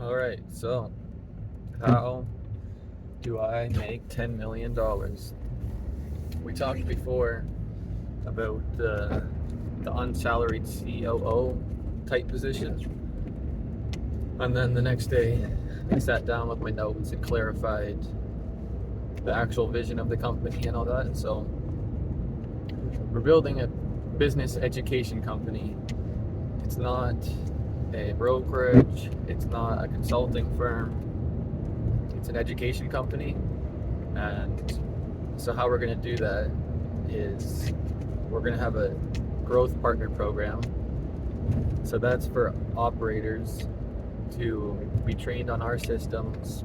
Alright, so how do I make $10 million? We talked before about the unsalaried COO type position. And then the next day, I sat down with my notes and clarified the actual vision of the company and all that. And so we're building a business education company. It's not a brokerage, it's not a consulting firm, it's an education company. And so how we're going to do that is we're going to have a growth partner program. So that's for operators to be trained on our systems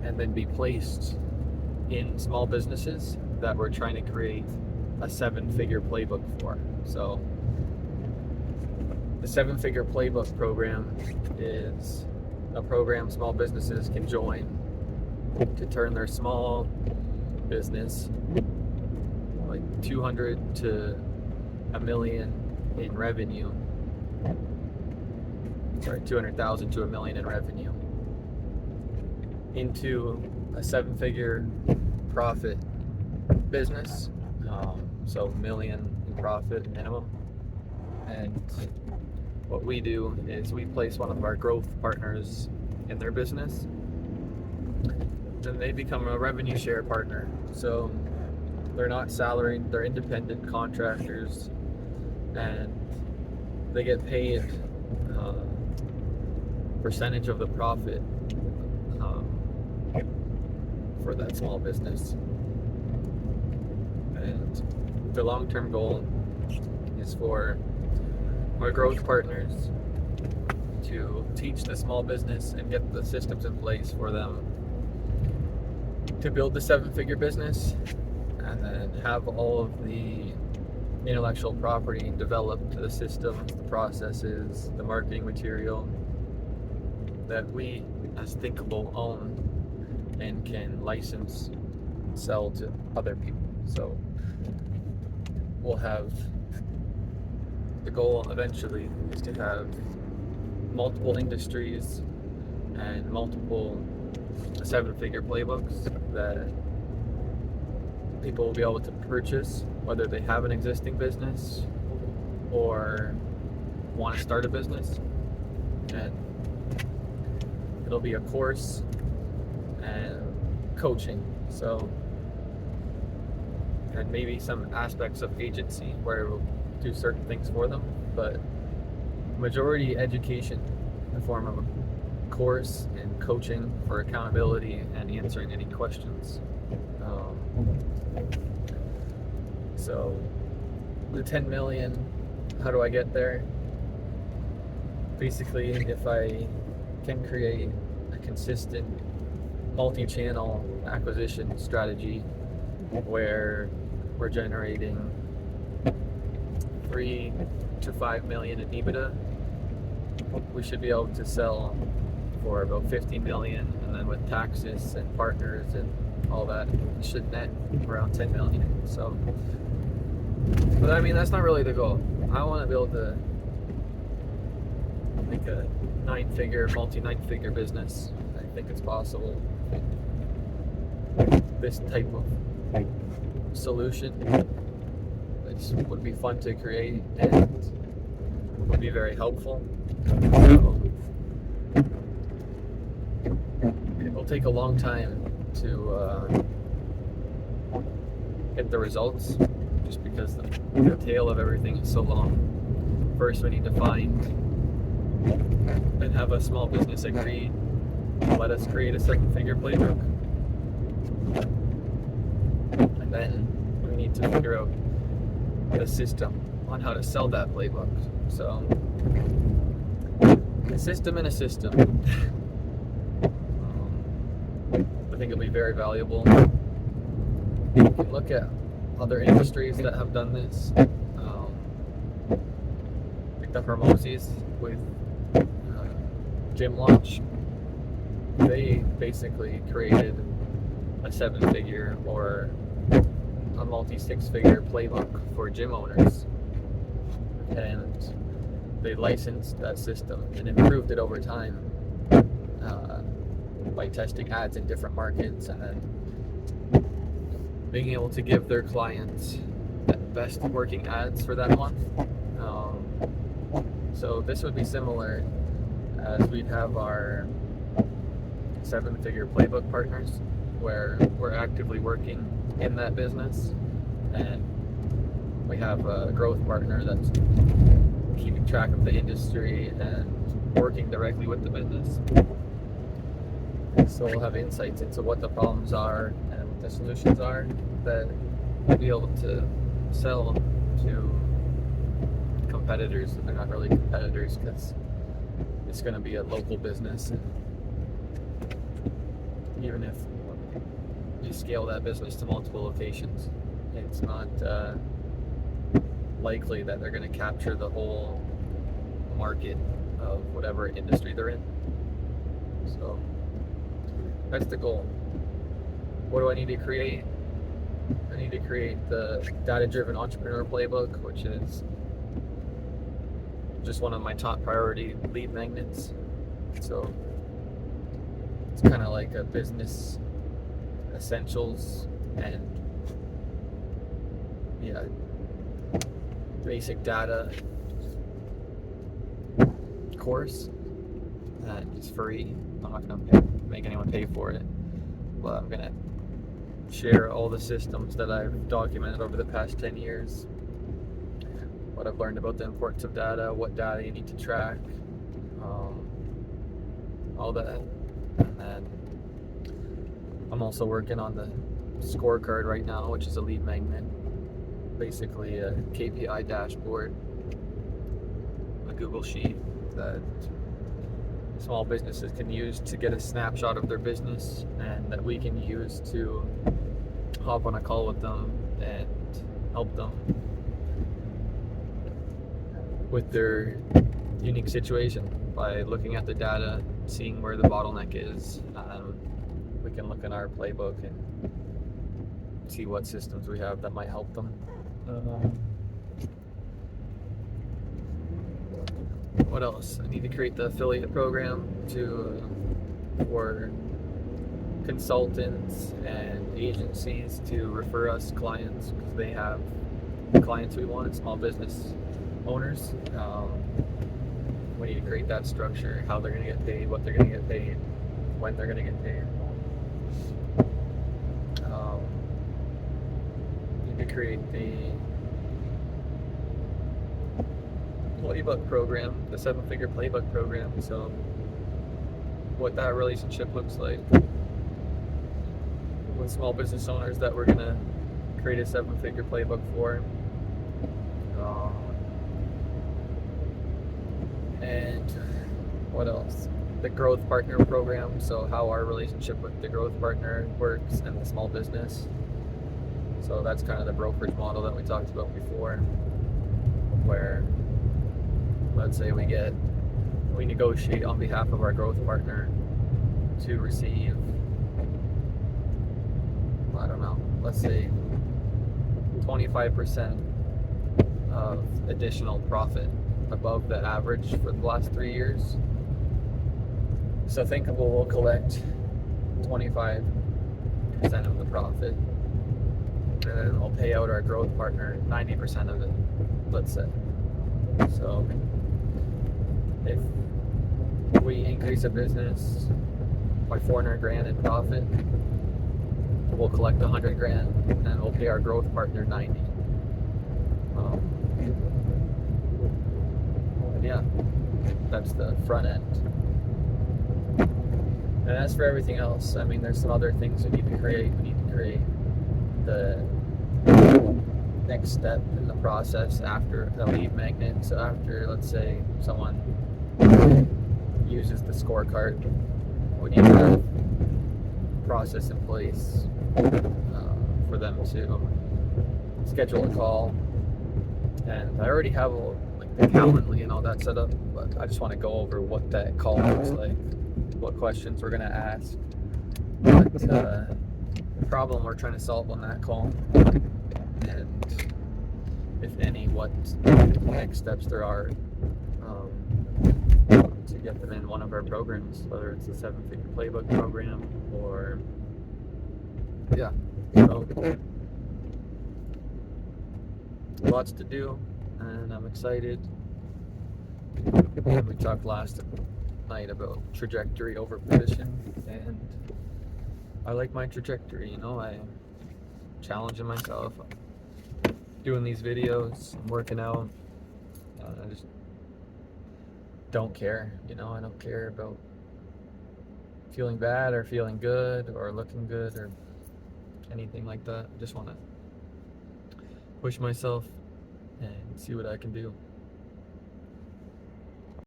and then be placed in small businesses that we're trying to create a 7-figure playbook for. So the 7-figure playbook program is a program small businesses can join to turn their small business, like 200 to a million in revenue, sorry, 200,000 to a million in revenue, into a 7-figure profit business. So million in profit minimum. And what we do is we place one of our growth partners in their business, then they become a revenue share partner. So they're not salaried, they're independent contractors, and they get paid percentage of the profit for that small business. And the long-term goal is for our growth partners to teach the small business and get the systems in place for them to build the 7-figure business, and then have all of the intellectual property developed, the systems, the processes, the marketing material that we as Thinkable own and can license and sell to other people. So we'll have, the goal eventually is to have multiple industries and multiple 7-figure playbooks that people will be able to purchase, whether they have an existing business or want to start a business. And it'll be a course and coaching, so, and maybe some aspects of agency where we'll do certain things for them, but majority education in the form of a course and coaching for accountability and answering any questions. So the 10 million, how do I get there? Basically, if I can create a consistent multi-channel acquisition strategy where we're generating 3 to 5 million in EBITDA, we should be able to sell for about 50 million, and then with taxes and partners and all that, it should net around 10 million. So, but I mean, that's not really the goal. I want to be able to make a 9-figure, multi-9-figure business. I think it's possible. This type of solution, it would be fun to create and would be very helpful. So it will take a long time to get the results, just because the tail of everything is so long. First, we need to find and have a small business agree to let us create a 7-figure playbook. And then we need to figure out the system on how to sell that playbook. So, a system in a system. I think it'll be very valuable. You can look at other industries that have done this, like the Hermosis with Gym Launch. They basically created a 7-figure or a multi-6-figure playbook for gym owners, and they licensed that system and improved it over time. by testing ads in different markets and then being able to give their clients the best working ads for that month. So this would be similar, as we'd have our 7-figure playbook partners where we're actively working in that business, and we have a growth partner that's keeping track of the industry and working directly with the business. So we'll have insights into what the problems are and what the solutions are that we'll be able to sell to competitors. They're not really competitors because it's going to be a local business, and even if you scale that business to multiple locations, it's not likely that they're going to capture the whole market of whatever industry they're in. So that's the goal. What do I need to create? I need to create the data-driven entrepreneur playbook, which is just one of my top priority lead magnets. So it's kind of like a business essentials and basic data course that is free. I'm not going to make anyone pay for it, but I'm going to share all the systems that I've documented over the past 10 years, what I've learned about the importance of data, what data you need to track, all that. And then I'm also working on the scorecard right now, which is a lead magnet, basically a KPI dashboard, a Google sheet that small businesses can use to get a snapshot of their business, and that we can use to hop on a call with them and help them with their unique situation by looking at the data, seeing where the bottleneck is. We can look in our playbook and see what systems we have that might help them. What else? I need to create the affiliate program for consultants and agencies to refer us clients, because they have clients we want, small business owners. We need to create that structure, how they're going to get paid, what they're going to get paid, when they're going to get paid. Need to create the playbook program, the 7-figure playbook program. So what that relationship looks like with small business owners that we're going to create a 7-figure playbook for. And what else? The growth partner program. So how our relationship with the growth partner works and the small business. So that's kind of the brokerage model that we talked about before, where let's say we negotiate on behalf of our growth partner to receive, I don't know, let's say 25% of additional profit above the average for the last 3 years. So think of we'll collect 25% of the profit, and then we'll pay out our growth partner 90% of it, let's say. So if we increase a business by 400 grand in profit, we'll collect 100 grand and we'll pay our growth partner 90. Yeah, that's the front end. And as for everything else, I mean, there's some other things we need to create. We need to create the next step in the process after the lead magnet. So after, let's say, someone uses the scorecard, we need to have a process in place for them to schedule a call. And I already have the Calendly and all that set up, but I just want to go over what that call looks like, what questions we're going to ask, what the problem we're trying to solve on that call, and if any, what next steps there are to get them in one of our programs, whether it's the 7-Figure Playbook program or, yeah, so lots to do, and I'm excited. We talked last night about trajectory over position, and I like my trajectory, I'm challenging myself, I'm doing these videos, I'm working out. I just don't care, I don't care about feeling bad or feeling good or looking good or anything like that. I just want to push myself and see what I can do.